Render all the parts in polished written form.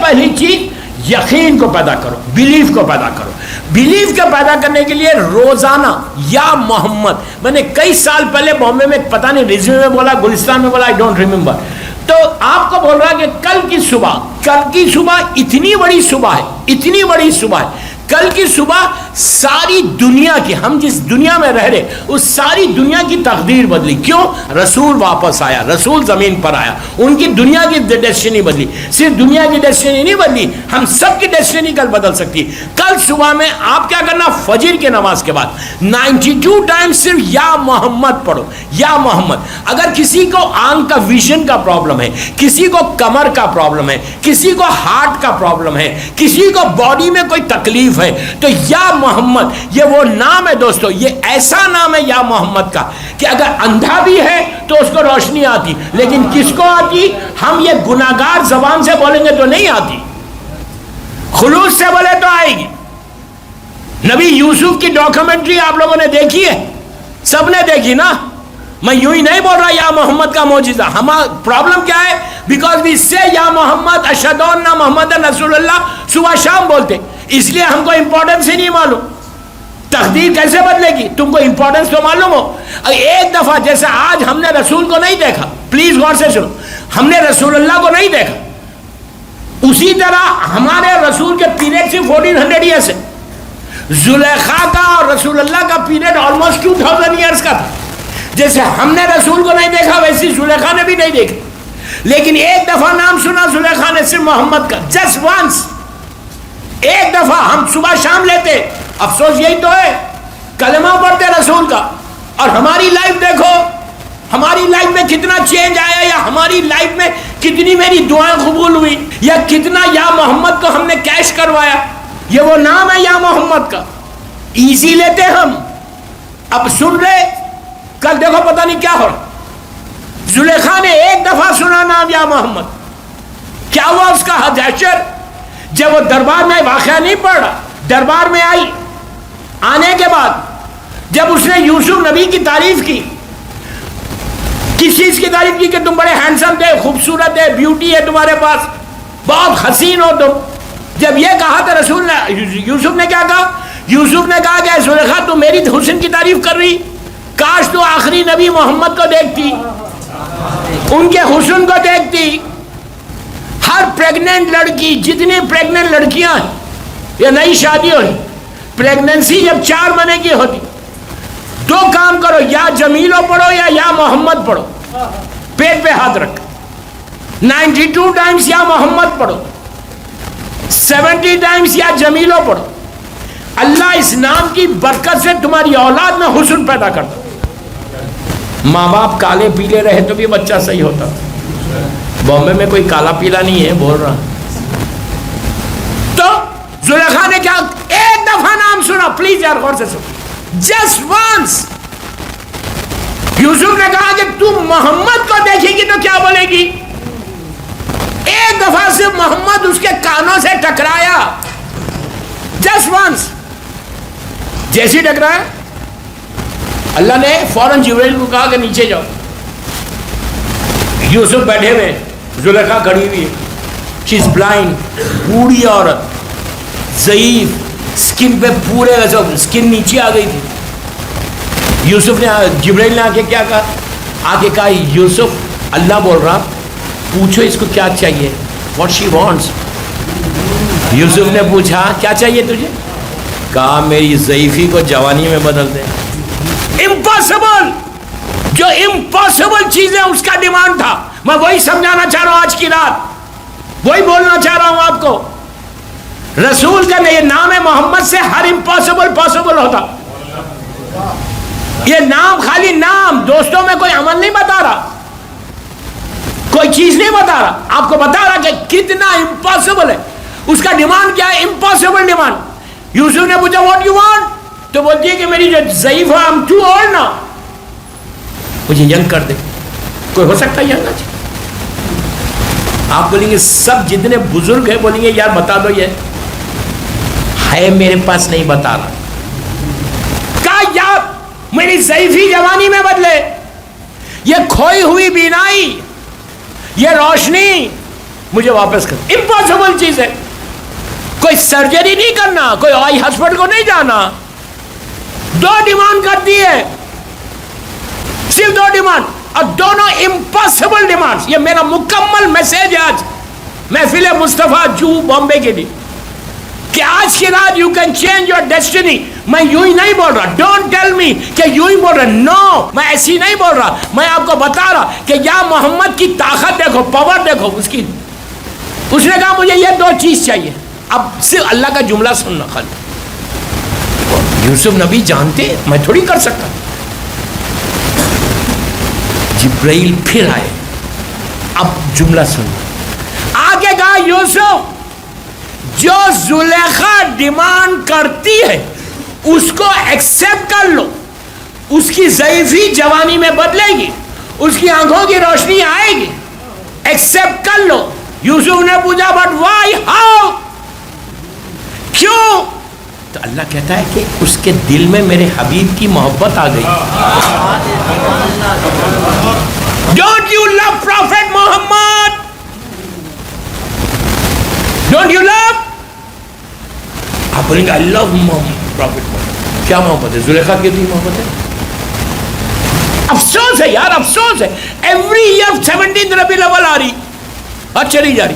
پہلی چیز یقین کو پیدا کرو، بلیف کو پیدا کرو. بلیف کو پیدا کرنے کے لیے روزانہ یا محمد. میں نے کئی سال پہلے بامبے میں پتہ نہیں ریزیو میں بولا، گلستان میں بولا، آئی ڈونٹ ریممبر. تو آپ کو بول رہا کہ کل کی صبح اتنی بڑی صبح ہے، اتنی بڑی صبح ہے. کل کی صبح ساری دنیا کی، ہم جس دنیا میں رہ رہے اس ساری دنیا کی تقدیر بدلی. کیوں؟ رسول واپس آیا، رسول زمین پر آیا، ان کی دنیا کی ڈیسٹینی بدلی. صرف دنیا کی ڈیسٹینی نہیں بدلی، ہم سب کی ڈیسٹینی کل بدل سکتی. کل صبح میں آپ کیا کرنا؟ فجر کی نماز کے بعد 92 ٹائمز صرف یا محمد پڑھو، یا محمد. اگر کسی کو آنکھ کا ویژن کا پرابلم ہے، کسی کو کمر کا پرابلم ہے، کسی کو ہارٹ کا پرابلم ہے، کسی کو باڈی میں کوئی تکلیف ہے، تو یا محمد یہ وہ نام ہے دوستو، یہ ایسا نام ہے یا محمد کا کہ اگر اندھا بھی ہے تو اس کو روشنی آتی. لیکن کس کو آتی؟ ہم یہ گناہگار زبان سے بولیں گے تو نہیں آتی، خلوص سے بولے تو آئے گی. نبی یوسف کی ڈاکومنٹری آپ لوگوں نے دیکھی ہے، سب نے دیکھی نا. میں یوں ہی نہیں بول رہا یا محمد کا معجزہ. ہمارا پرابلم کیا ہے؟ بیکاز وی سے یا محمد اشہد ان محمد رسول اللہ صبح شام بولتے، اس لیے ہم کو امپورٹنس ہی نہیں معلوم. تقدیر کیسے بدلے گی؟ تم کو امپورٹنس تو معلوم ہو. ایک دفعہ جیسے آج ہم نے رسول کو نہیں دیکھا، پلیز غور سے سنو، ہم نے رسول اللہ کو نہیں دیکھا، اسی طرح ہمارے رسول کے پیریڈ سے 1400 ایئرس ہے. زلیخا کا اور رسول اللہ کا پیریڈ آلموسٹ 2000 ایئرس کا تھا. جیسے ہم نے رسول کو نہیں دیکھا ویسی زلیخا نے بھی نہیں دیکھا. لیکن ایک دفعہ نام سنا زلیخا نے صرف محمد کا، جسٹ وانس. ایک دفعہ ہم صبح شام لیتے. افسوس یہی تو ہے، کلمہ پڑھتے رسول کا، اور ہماری لائف دیکھو، ہماری لائف میں کتنا چینج آیا، یا ہماری لائف میں کتنی میری دعائیں قبول ہوئی، یا کتنا یا محمد کو ہم نے کیش کروایا. یہ وہ نام ہے یا محمد کا، ایزی لیتے ہم. اب سن رہے، کل دیکھو پتہ نہیں کیا ہو رہا. زلیخا نے ایک دفعہ سنا نام یا محمد، کیا ہوا اس کا حجر؟ جب وہ دربار میں واقعہ نہیں پڑھ رہا، دربار میں آئی، آنے کے بعد جب اس نے یوسف نبی کی تعریف کی، کس چیز کی تعریف کی؟ کہ تم بڑے ہینڈسم تھے، خوبصورت ہے، بیوٹی ہے تمہارے پاس، بہت حسین ہو تم. جب یہ کہا تو رسول نے، یوسف نے کیا کہا؟ یوسف نے کہا کہ زلیخا تو میری حسن کی تعریف کر رہی، کاش تو آخری نبی محمد کو دیکھتی، ان کے حسن کو دیکھتی. ہر پریگننٹ لڑکی، جتنی پریگننٹ لڑکیاں ہیں، یہ نئی شادی ہوئی، پریگننسی جب 4 مہینے کی ہوتی، 2 کام کرو، یا جمیلو پڑھو یا محمد پڑھو. پیٹ پہ ہاتھ رکھ، 92 ٹائمز یا محمد پڑھو، 70 ٹائمز یا جمیلو پڑھو. اللہ اس نام کی برکت سے تمہاری اولاد میں حسن پیدا کرتا. ماں باپ کالے پیلے رہے تو بھی بچہ صحیح ہوتا. بامبے میں کوئی کالا پیلا نہیں ہے بول رہا. تو زلیخا نے کیا؟ ایک دفعہ نام سنا، پلیز یار غور سے سنو، جسٹ وانس. یوسف نے کہا کہ تم محمد کو دیکھے گی تو کیا بولے گی؟ ایک دفعہ سے محمد اس کے کانوں سے ٹکرایا، جسٹ وانس. جیسی ٹکرایا، اللہ نے فوراً جبرائیل کو کہا کہ نیچے جاؤ. یوسف بیٹھے ہوئے، زلیخا کھڑی ہوئی ہے، شی از بلائنڈ، بوڑھی عورت، ضعیف، سکن پہ پورے سکن نیچے آ گئی تھی. یوسف نے، جبرائیل نے آ کے کیا کہا؟ آ کے کہا یوسف اللہ بول رہا، پوچھو اس کو کیا چاہیے، واٹ شی وانٹس. یوسف نے پوچھا کیا چاہیے تجھے؟ کہا میری ضعیفی کو جوانی میں بدل دے. امپاسبل، جو امپاسبل چیزیں اس کا ڈیمانڈ تھا. میں وہی سمجھانا چاہ رہا ہوں آج کی رات، وہی بولنا چاہ رہا ہوں آپ کو. رسول کا یہ نام ہے محمد سے ہر امپاسبل پاسبل ہوتا. یہ نام خالی نام، دوستوں میں کوئی عمل نہیں بتا رہا، کوئی چیز نہیں بتا رہا، آپ کو بتا رہا کہ کتنا امپاسبل ہے. اس کا ڈیمانڈ کیا ہے؟ Impossible demand. یوسف نے پوچھا واٹ یو وانٹ؟ تو بولتی ہے کہ میری جو ضعیف ہے، I'm too old now، مجھے ینگ کر دے. کوئی ہو سکتا ہے ینگ آج؟ آپ بولیں گے سب جتنے بزرگ ہیں بولیں گے یار بتا دو، یہ ہے میرے پاس نہیں بتا رہا. کہا یار میری ضعیفی جوانی میں بدلے، یہ کھوئی ہوئی بینائی، یہ روشنی، مجھے واپس کر. امپاسبل چیز ہے. کوئی سرجری نہیں کرنا, کوئی آئی ہاسپٹل کو نہیں جانا. 2 ڈیمانڈ کرتی ہے, صرف 2 ڈیمانڈ, اور دونوں امپاسبل ڈیمانڈ. یہ میرا مکمل میسج ہے آج محفل مصطفیٰ جو بامبے کے لیے, کہ آج کی رات you can change your destiny. میں یوں ہی نہیں بول رہا, ڈونٹ ٹیل می کہ یوں ہی بول رہا, نو, میں ایسی نہیں بول رہا. میں آپ کو بتا رہا کہ یا محمد کی طاقت دیکھو, پاور دیکھو اس کی. اس نے کہا مجھے یہ 2 چیز چاہیے. اب صرف اللہ کا جملہ سننا خالی. یوسف نبی جانتے, میں تھوڑی کر سکتا. جبرائیل پھر آئے, اب جملہ سننا. آگے کہا یوسف جو زلیخا ڈیمانڈ کرتی ہے اس کو ایکسپٹ کر لو. اس کی ضعیفی جوانی میں بدلے گی, اس کی آنکھوں کی روشنی آئے گی, ایکسپٹ کر لو. یوسف نے پوچھا بٹ وائی, ہاؤ, کیوں؟ تو اللہ کہتا ہے کہ اس کے دل میں میرے حبیب کی محبت آ گئی. Don't you love prophet Muhammad? Don't you love? آپ بولیں گے آئی لو پروفیٹ محمد. کیا محبت ہے؟ زلیخا کی بھی محبت ہے. افسوس ہے یار, افسوس ہے. ایوری ایئر 17 ربیع الاول آ رہی اور چلی جا رہی.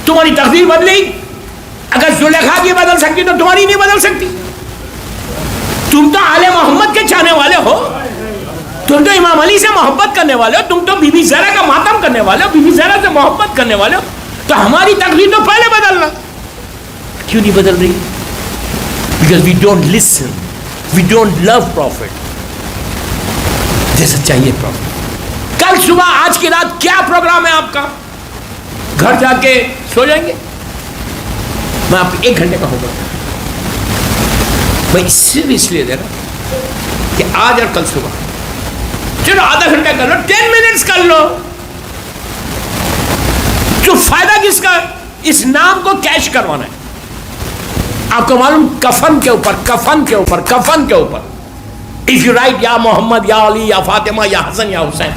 تمہاری تقدیر بدلی. اگر زلیخا کی بدل سکتی تو تمہاری نہیں بدل سکتی. تم تو آل محمد کے چاہنے والے ہو, تم تو امام علی سے محبت کرنے والے ہو, تم تو بی بی زہرا کا ماتم کرنے والے ہو, بی بی زہرا سے محبت کرنے والے ہو. تو ہماری تقدیر تو پہلے بدلنا. کیوں نہیں بدل رہی؟ Because we don't listen, we don't love prophet جیسا چاہیے prophet. کل صبح, آج کی رات کیا پروگرام ہے آپ کا؟ گھر جا کے سو جائیں گے؟ میں آپ 1 گھنٹے کا ہوگا. میں صرف اس لیے دے رہا کہ آج اور کل صبح, چلو آدھا گھنٹہ کر لو, 10 منٹس کر لو. جو فائدہ کس کا؟ اس نام کو کیش کروانا ہے. آپ کو معلوم, کفن کے اوپر, کفن کے اوپر, کفن کے اوپر if you write یا محمد, یا علی, یا فاطمہ, یا حسن, یا حسین,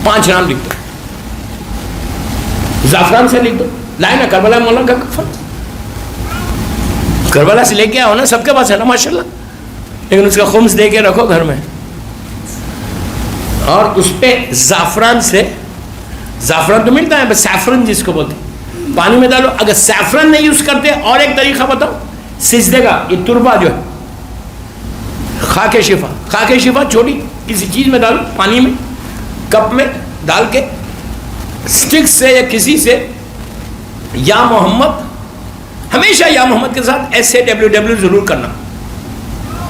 5 نام لکھ دو. زعفران سے لکھ دو. لائے نا کربلا مولا کا کفن, کربلا سے لے کے آؤ نا, سب کے پاس ہے نا ماشاءاللہ, لیکن اس کا خمس دے کے رکھو گھر میں, اور اس پہ زعفران سے, زعفران تو ملتا ہے بس سیفرن جس کو بولتے ہیں, پانی میں ڈالو. اگر سیفرن نہیں یوز کرتے, اور ایک طریقہ بتاؤ, سجدے کا یہ تربا جو ہے, خاک شفا, خاک شفا چھوٹی کسی چیز میں ڈالو, پانی میں, کپ میں ڈال کے, سٹک سے یا کسی سے یا محمد, ہمیشہ یا محمد کے ساتھ SAWW ضرور کرنا,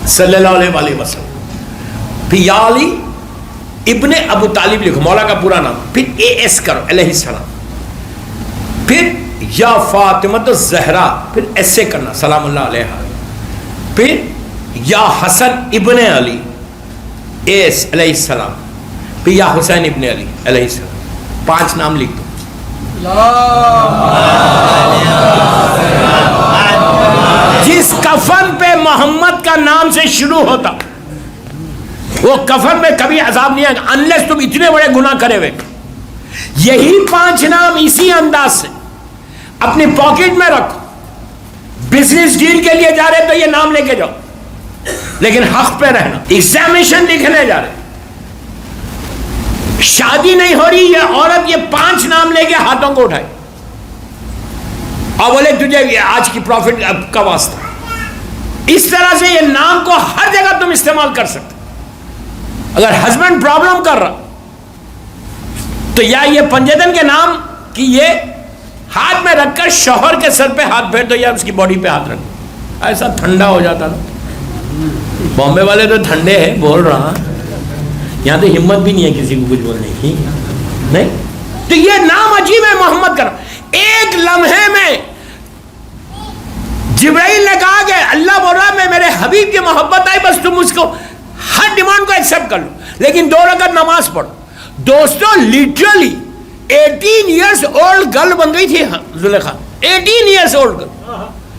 صلی اللہ علیہ وسلم. پھر یا علی ابن ابو طالب لکھو, مولا کا پورا نام, پھر AS کرو, علیہ السلام. پھر یا فاطمہ الزہرا, پھر ایسے کرنا, سلام اللہ علیہ. پھر یا حسن ابن علی, ایس علیہ السلام. پھر یا حسین ابن علی علیہ السلام. 5 نام لکھ دو. جس کفن پہ محمد کا نام سے شروع ہوتا, وہ کفن میں کبھی عذاب نہیں آئے گا انلیس تم اتنے بڑے گناہ کرے ہوئے. یہی 5 نام اسی انداز سے اپنی پاکٹ میں رکھو. بزنس ڈیل کے لیے جا رہے تو یہ نام لے کے جاؤ, لیکن حق پہ رہنا. ایگزامینیشن لکھنے جا رہے, شادی نہیں ہو رہی, یہ عورت یہ 5 نام لے کے ہاتھوں کو اٹھائے اور بولے تجھے یہ آج کی پروفٹ کا واسطہ. اس طرح سے یہ نام کو ہر جگہ تم استعمال کر سکتے. اگر ہسبینڈ پرابلم کر رہا تو یا یہ پنجتن کے نام کی یہ ہاتھ میں رکھ کر شوہر کے سر پہ ہاتھ پھیر دو, یا اس کی باڈی پہ ہاتھ رکھ دو, ایسا ٹھنڈا ہو جاتا نا. بامبے والے تو ٹھنڈے ہیں, بول رہا, یہاں تو ہمت بھی نہیں ہے کسی کو کچھ بولنے کی. نہیں تو یہ نام عجیب ہے محمد کا. ایک لمحے میں جبرائیل نے کہا کہ اللہ بول رہا میں میرے حبیب کی محبت آئی, بس تم اس کو ہر ڈیمانڈ کو ایکسپٹ کر لو, لیکن 2 رکعت نماز پڑھو. دوستو لٹرلی 18 ایئرس اولڈ گرل بن گئی تھی زلیخا. 18 ایئرس اولڈ گرل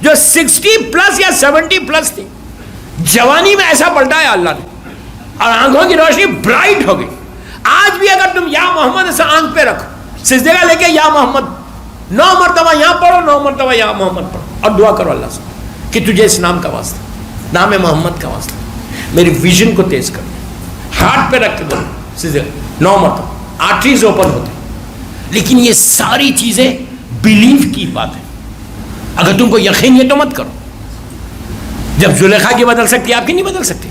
جو 60 پلس یا 70 پلس تھی. جوانی میں ایسا پلٹایا اللہ نے, اور آنکھوں کی روشنی برائٹ ہو گئی. آج بھی اگر تم یا محمد ایسا آنکھ پہ رکھو, سجدے کا لے کے یا محمد 9 مرتبہ یہاں پڑھو، 9 مرتبہ یا محمد پڑھو، اور دعا کرو اللہ سے کہ تجھے اس نام کا واسطہ، نام محمد کا واسطہ میری ویژن کو تیز کر دے، ہاتھ پہ رکھ کے بولو سجدے 9 مرتبہ، آرٹریز اوپن ہوتے ہیں۔ لیکن یہ ساری چیزیں بلیف کی بات ہے، اگر تم کو یقین ہے تو مت کرو۔ جب زلیخا کی بدل سکتی آپ کی نہیں بدل سکتی۔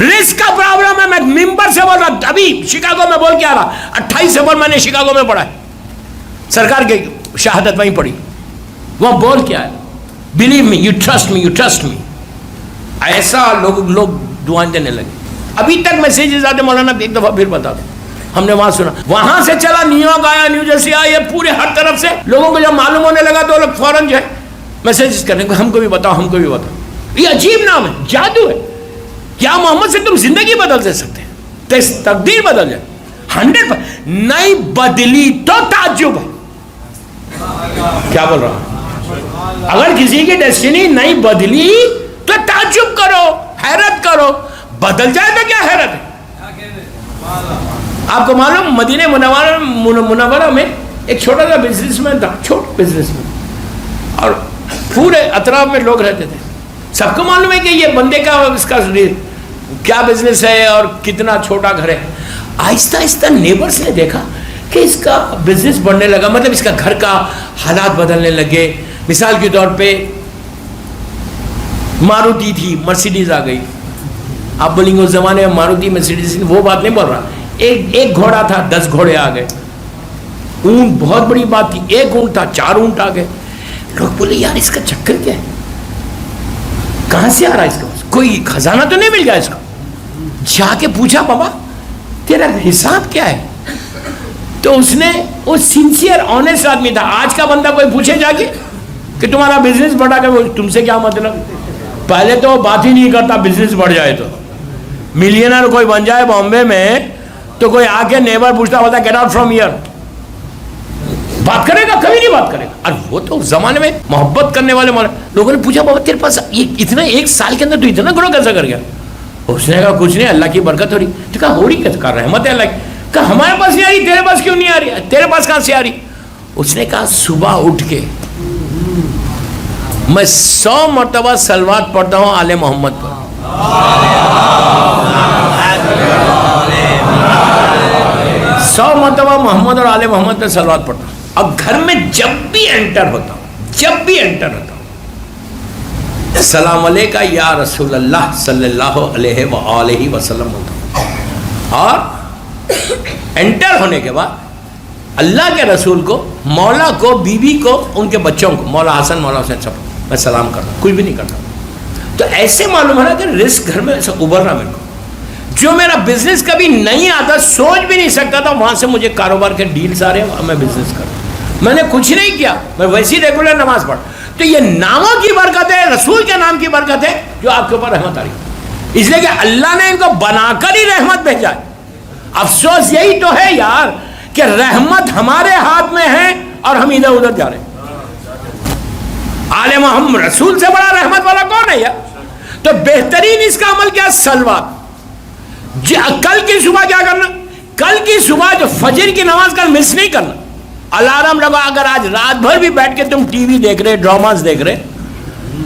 رسک کا پرابلم ہے، میں ممبر سے بول رہا، ابھی شکاگو میں بول کے آ رہا، 28 سفر میں نے شکاگو میں پڑھا ہے، سرکار کی شہادت وہیں پڑھی، وہ بول کے آیا، believe me, you trust me, you trust me. ایسا لوگ دعائیں دینے لگے۔ ابھی تک میسیجز آتے، مولانا ایک دفعہ پھر بتا دیں، ہم نے وہاں سنا، وہاں سے چلا نیو یارک آیا، نیو جرسی آیا، یہ پورے ہر طرف سے لوگوں کو جب معلوم ہونے لگا تو لوگ فوراً جو ہے میسیجز کرنے کو، ہم کو بھی بتاؤ، ہم کو بھی بتاؤ۔ یہ عجیب نام ہے، جادو ہے۔ کیا محمد سے تم زندگی بدل دے سکتے ہیں، تقدیر بدل جائے 100%۔ نہیں بدلی تو تعجب ہے، کیا بول رہا ہوں؟ اگر کسی کی ڈیسٹینی نہیں بدلی تو تعجب کرو، حیرت کرو، بدل جائے تو کیا حیرت ہے؟ آپ کو معلوم مدینہ منورہ میں ایک چھوٹا سا بزنس مین تھا، چھوٹا بزنس مین، اور پورے اطراف میں لوگ رہتے تھے، سب کو معلوم ہے کہ یہ بندے کا اس کا کیا بزنس ہے اور کتنا چھوٹا گھر ہے۔ آہستہ آہستہ نیبرز نے دیکھا کہ اس کا بزنس بڑھنے لگا، مطلب اس کا گھر کا حالات بدلنے لگے۔ مثال کے طور پہ ماروتی تھی، مرسیڈیز آ گئی۔ آپ بولیں گے اس زمانے میں ماروتی مرسیڈیز، وہ بات نہیں بول رہا، ایک گھوڑا تھا 10 گھوڑے آ گئے، اونٹ بہت بڑی بات تھی، ایک اونٹ تھا 4 اونٹ آ گئے۔ لوگ بولے یار اس کا چکر کیا ہے، کہاں سے آ رہا ہے اس کا، کوئی خزانہ تو نہیں مل گیا اس کو؟ جا کے پوچھا بابا تیرا حساب کیا ہے؟ تو اس نے، وہ سنسیئر آنیسٹ آدمی تھا۔ آج کا بندہ کوئی پوچھے جا کے کہ تمہارا بزنس بڑھا کہ تم سے کیا مطلب، پہلے تو بات ہی نہیں کرتا بزنس بڑھ جائے تو۔ ملینر کوئی بن جائے بامبے میں تو کوئی آ کے نیبر پوچھتا ہوتا گیٹ آؤٹ فرام ہیئر، بات کرے گا؟ کبھی نہیں بات کرے گا۔ اور وہ تو اس زمانے میں محبت کرنے والے لوگوں نے پوچھا بابا تیرے پاس یہ اتنا، ایک سال کے اندر تو اتنا گرو کیسا کر گیا؟ اس نے کہا کچھ نہیں، اللہ کی برکت ہو رہی۔ تو کہا ہو رہی کیسے، رحمت ہے اللہ کی۔ کہا ہمارے پاس نہیں آ رہی، تیرے پاس کیوں نہیں آ رہی؟ تیرے پاس کہاں سے آ رہی؟ اس نے کہا صبح اٹھ کے میں 100 مرتبہ صلوات پڑھتا ہوں آل محمد پر، 100 مرتبہ محمد اور آل محمد پہ صلوات پڑھتا ہوں۔ اب گھر میں جب بھی انٹر ہوتا ہوں السلام علیکہ یا رسول اللہ صلی اللہ علیہ وآلہ وسلم ہوتا ہوں، اور انٹر ہونے کے بعد اللہ کے رسول کو، مولا کو، بیوی کو، ان کے بچوں کو، مولا حسن، مولا حسین، سب میں سلام کرتا ہوں، کچھ بھی نہیں کرتا۔ تو ایسے معلوم ہے نا کہ رزق گھر میں ایسا ابھر رہا، میرے کو جو میرا بزنس کبھی نہیں آتا، سوچ بھی نہیں سکتا تھا، وہاں سے مجھے کاروبار کے ڈیلز آ رہے ہیں، میں بزنس کرتا ہوں۔ میں نے کچھ نہیں کیا، میں ویسی ریگولر نماز پڑھ۔ تو یہ ناموں کی برکت ہے، رسول کے نام کی برکت ہے جو آپ کے اوپر رحمت آ رہی ہے، اس لیے کہ اللہ نے ان کو بنا کر ہی رحمت بھیجا ہے۔ افسوس یہی تو ہے یار کہ رحمت ہمارے ہاتھ میں ہے اور ہم ادھر ادھر جا رہے ہیں۔ آل محمد رسول سے بڑا رحمت والا کون ہے یار؟ تو بہترین اس کا عمل کیا؟ سلوات۔ کل کی صبح کیا کرنا؟ کل کی صبح جو فجر کی نماز کل مس نہیں کرنا، الارم لگا۔ اگر آج رات بھر بھی بیٹھ کے تم ٹی وی دیکھ رہے، ڈراماز دیکھ رہے،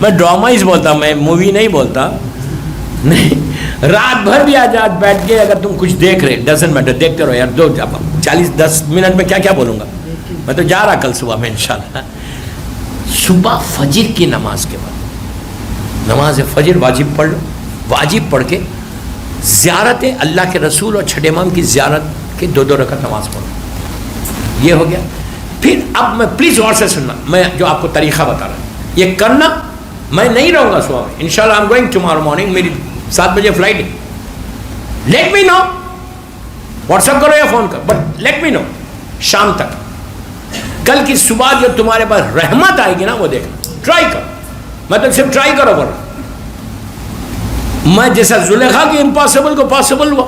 میں ڈراما ہی بولتا، میں مووی نہیں بولتا، نہیں، رات بھر بھی آج بیٹھ کے اگر تم کچھ دیکھ رہے، ڈزنٹ میٹر، دیکھتے رہو یار، 10 منٹ میں کیا بولوں گا، میں تو جا رہا کل صبح میں انشاءاللہ۔ صبح فجر کی نماز کے بعد نماز فجر واجب پڑھ لو، واجب پڑھ کے زیارت اللہ کے رسول اور چھٹے امام کی زیارت کے 2 رکعت نماز پڑھو، یہ ہو گیا۔ پھر اب میں پلیز غور سے سننا، میں جو آپ کو طریقہ بتا رہا ہوں یہ کرنا۔ میں نہیں رہوں گا صبح میں انشاءاللہ، I am going tomorrow morning, میری 7 بجے فلائٹ ہے۔ لیٹ می نو، واٹس ایپ کرو یا فون کرو، بٹ لیٹ می نو شام تک، کل کی صبح جو تمہارے پاس رحمت آئے گی نا وہ دیکھنا، ٹرائی کرو۔ میں تو صرف ٹرائی کرو بول رہا ہوں، میں جیسا زلیخا کی امپاسبل کو پاسبل ہوا،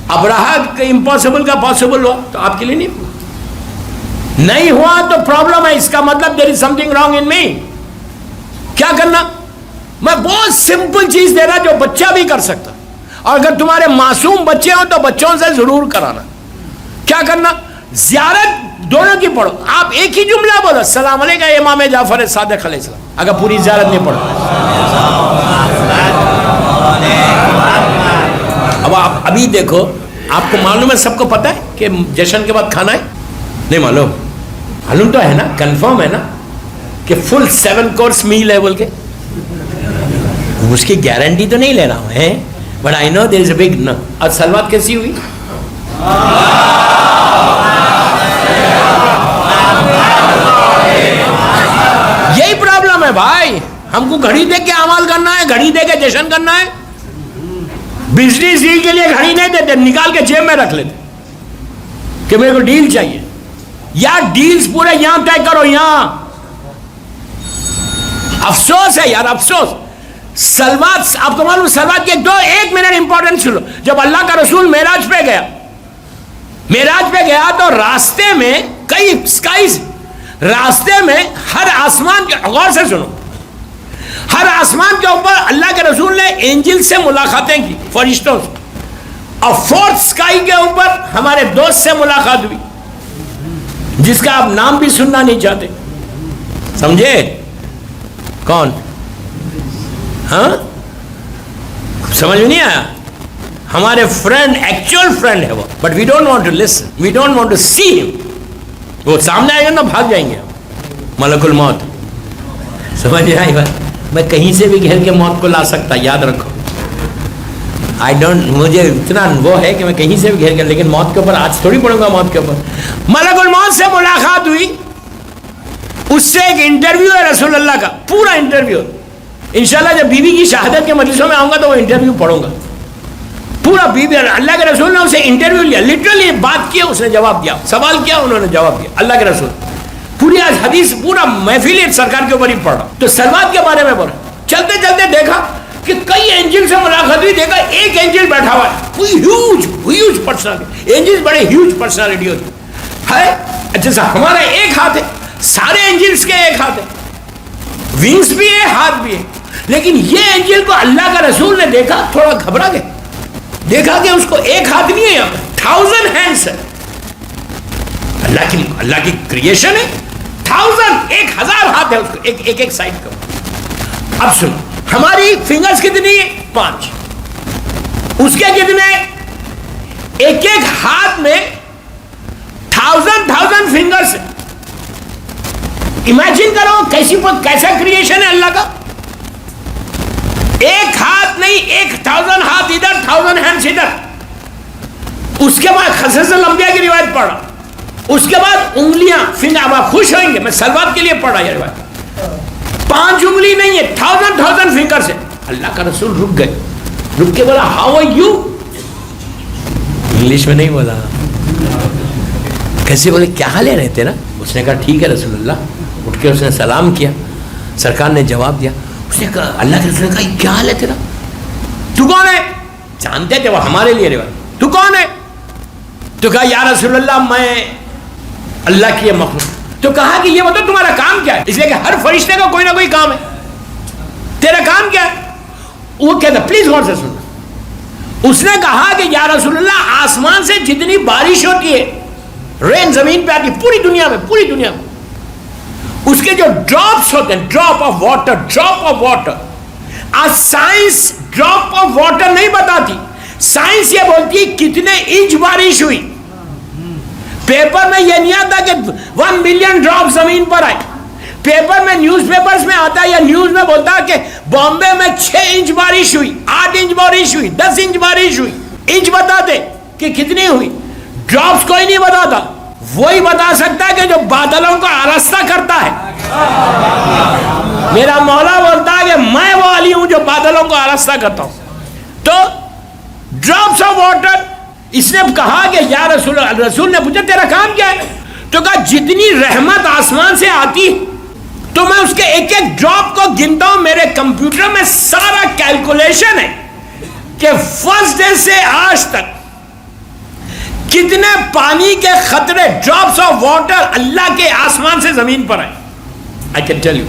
ابراہا کے امپاسبل کا پاسبل ہوا، تو آپ کے لیے نہیں ہوا تو پرابلم ہے، اس کا مطلب there is something wrong in me۔ کیا کرنا؟ میں بہت سمپل چیز دے رہا جو بچہ بھی کر سکتا، اور اگر تمہارے معصوم بچے ہوں تو بچوں سے ضرور کرانا۔ کیا کرنا؟ زیارت دونوں کی پڑھو. آپ ایک ہی جملہ بولو السلام علیکم امام جعفر صادق علیہ السلام, اگر پوری زیارت نہیں پڑھو. اب آپ ابھی دیکھو, آپ کو معلوم ہے, سب کو پتا ہے کہ جشن کے بعد کھانا ہے؟ نہیں معلوم؟ معلوم تو ہے نا, کنفرم ہے نا کہ فل 7 کورس میل ہے بول کے. اس کی گارنٹی تو نہیں لے رہا ہوں ہے, but I know there is a big no. اور سلوات کیسی ہوئی؟ یہی پرابلم ہے بھائی, ہم کو گھڑی دے کے اعمال کرنا ہے, گھڑی دے کے جشن کرنا ہے. بزنس ڈیل کے لیے گھڑی نہیں دیتے, نکال کے جیب میں رکھ لیتے کہ میرے کو ڈیل چاہیے. یار ڈیلز پورے یہاں طے کرو, یہاں. افسوس ہے یار, افسوس. سلوات, آپ کو معلوم سلوات کے ایک منٹ امپورٹنٹ سنو. جب اللہ کا رسول معراج پہ گیا تو راستے میں کئی اسکائز, راستے میں ہر آسمان کے, غور سے سنو, ہر آسمان کے اوپر اللہ کے رسول نے اینجل سے ملاقاتیں کی, فرشتوں سے. اور 4th اسکائی کے اوپر ہمارے دوست سے ملاقات ہوئی جس کا آپ نام بھی سننا نہیں چاہتے. سمجھے کون؟ ہاں سمجھ میں نہیں آیا؟ ہمارے فرینڈ, ایکچوئل فرینڈ ہے وہ, but we don't want to listen, we don't want to see ہم. وہ سامنے آئے گا نا بھاگ جائیں گے ملک الموت. سمجھ میں آئی بات؟ میں کہیں سے بھی گھر کے موت کو لا سکتا, یاد رکھو. آئی ڈونٹ, مجھے اتنا وہ ہے کہ میں کہیں سے بھی گھر کے, لیکن موت کے اوپر آج تھوڑی پڑھوں گا موت کے اوپر. ملک الموت سے ملاقات ہوئی, اس سے ایک انٹرویو ہے رسول اللہ کا, پورا انٹرویو. انشاءاللہ جب بیوی کی شہادت کے مجلسوں میں آؤں گا تو وہ انٹرویو پڑھوں گا پورا. بیوی, اللہ کے رسول نے اسے انٹرویو لیا, لٹرلی بات کیا, اس نے جواب دیا, سوال کیا, انہوں نے جواب دیا. اللہ کے رسول پوری آج حدیث پورا محفل سرکار کے اوپر ہی پڑھا. تو سلوات کے بارے میں بولا, چلتے چلتے دیکھا کہ کئی اینجل سے ملاقات ہوئی. دیکھا ایک اینجل بیٹھا ہوا ہے, کوئی ہیوج پرسنالٹی. اینجل بڑے ہیوج پرسنالٹی ہوتی ہے. جیسا ہمارا ایک ہاتھ ہے, سارے اینجلس کے ایک ہاتھ ہے, ونگس بھی ہے, ہاتھ بھی ہے. لیکن یہ اینجل کو اللہ کا رسول نے دیکھا, تھوڑا گھبرا گئے. دیکھا کہ اس کو ایک ہاتھ نہیں ہے, 1000 ہینڈس ہے. اللہ کی کریشن ہے, 1000 ہاتھ ہے اس کو, ایک سائڈ کا. اب سنو, ہماری فنگرز کتنی ہے؟ 5. اس کے کتنے؟ ایک ہاتھ میں 1000 فنگرز. امیجن کرو کیسا کریشن ہے اللہ کا. ایک ہاتھ نہیں, 1000 ہاتھ ادھر, 1000 ہینڈز ادھر. اس کے بعد خصائص الانبیاء کی روایت پڑھا, اس کے بعد انگلیاں, فنگر. اب آپ خوش ہوئیں گے, میں سلوات کے لیے پڑھا یہ روایت. 5 انگلی نہیں ہے, 1000 فنگر سے. اللہ کا رسول رک گئے, رک کے بولا ہاؤ آر یو. انگلش میں نہیں بولا, کیسے بولے کیا حال ہے رہتے نا. اس نے کہا ٹھیک ہے رسول اللہ. اٹھ کے اس نے سلام کیا, سرکار نے جواب دیا. اس نے کہا, اللہ کے رسول نے کہا کیا حال ہے تیرا, تو کون ہے؟ جانتے تھے وہ ہمارے لیے روایت, تو کون ہے؟ تو کہا یا رسول اللہ میں اللہ کی مخلوق. تو کہا کہ یہ بتاؤ تمہارا کام کیا ہے؟ اس لیے کہ ہر فرشتے کا کوئی نہ کوئی کام ہے, تیرا کام کیا ہے؟ وہ کہتا پلیز غور سے سننا. اس نے کہا کہ یا رسول اللہ آسمان سے جتنی بارش ہوتی ہے, رین زمین پہ آتی پوری دنیا میں, اس کے جو ڈراپس ہوتے ہیں, ڈراپ آف واٹر. آج سائنس ڈراپ آف واٹر نہیں بتاتی, سائنس یہ بولتی کتنے انچ بارش ہوئی. پیپر میں یہ نہیں آتا کہ 1 ملین ڈراپ زمین پر آئے. پیپر میں, نیوز پیپرز میں آتا ہے یا نیوز میں بولتا ہے کہ بامبے میں 6 انچ بارش ہوئی, 8 انچ بارش ہوئی, 10 انچ بارش ہوئی. انچ بتاتے کہ کتنی ہوئی, ڈراپس کوئی نہیں بتاتا. وہی بتا سکتا ہے کہ جو بادلوں کو آراستہ کرتا ہے. میرا مولا بولتا ہے کہ میں وہ علی ہوں جو بادلوں کو آراستہ کرتا ہوں. تو ڈراپس آف واٹر. اس نے کہا کہ یا رسول نے پوچھا تیرا کام کیا ہے؟ تو کہا جتنی رحمت آسمان سے آتی تو میں اس کے ایک ڈراپ کو گنتا ہوں. میرے کمپیوٹر میں سارا کیلکولیشن ہے کہ فرسٹ ڈے سے آج تک کتنے پانی کے قطرے, ڈراپس آف واٹر اللہ کے آسمان سے زمین پر آئے. I can tell you.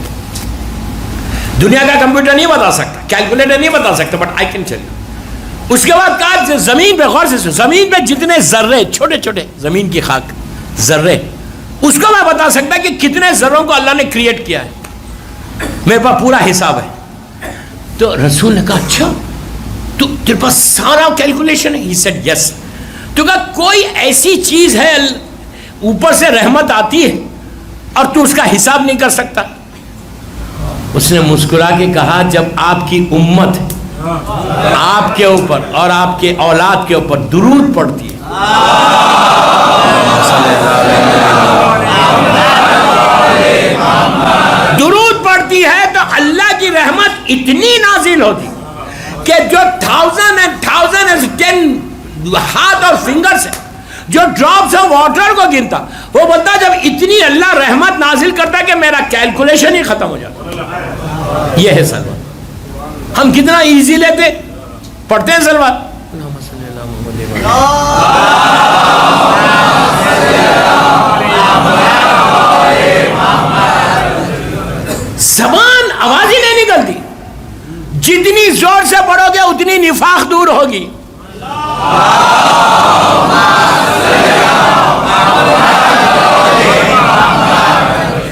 دنیا کا کمپیوٹر نہیں بتا سکتا, کیلکولیٹر نہیں بتا سکتا, but I can tell you. اس کے بعد کہا زمین پہ, غور سے زمین پہ جتنے ذرے چھوٹے چھوٹے, زمین کی خاک ذرے. اس کو میں بتا سکتا کہ کتنے ذروں کو اللہ نے کریٹ کیا ہے, میرے پاس پورا حساب ہے. تو رسول نے کہا اچھا تو تیرے پاس سارا کیلکولیشن ہے؟ He said yes. تو کہا کوئی ایسی چیز ہے اوپر سے رحمت آتی ہے اور تو اس کا حساب نہیں کر سکتا؟ اس نے مسکرا کے کہا جب آپ کی امت آپ کے اوپر اور آپ کے اولاد کے اوپر درود پڑتی ہے, درود پڑتی ہے تو اللہ کی رحمت اتنی نازل ہوتی کہ جو 1000 and 1010 ہاتھ اور فنگر سے جو ڈراپس آف واٹر کو گرتا, وہ بولتا جب اتنی اللہ رحمت نازل کرتا کہ میرا کیلکولیشن ہی ختم ہو جاتا. یہ ہے سلوات. ہم کتنا ایزی لیتے پڑھتے ہیں سلوات. زبان آواز ہی نہیں نکلتی. جتنی زور سے پڑھو گے اتنی نفاق دور ہوگی.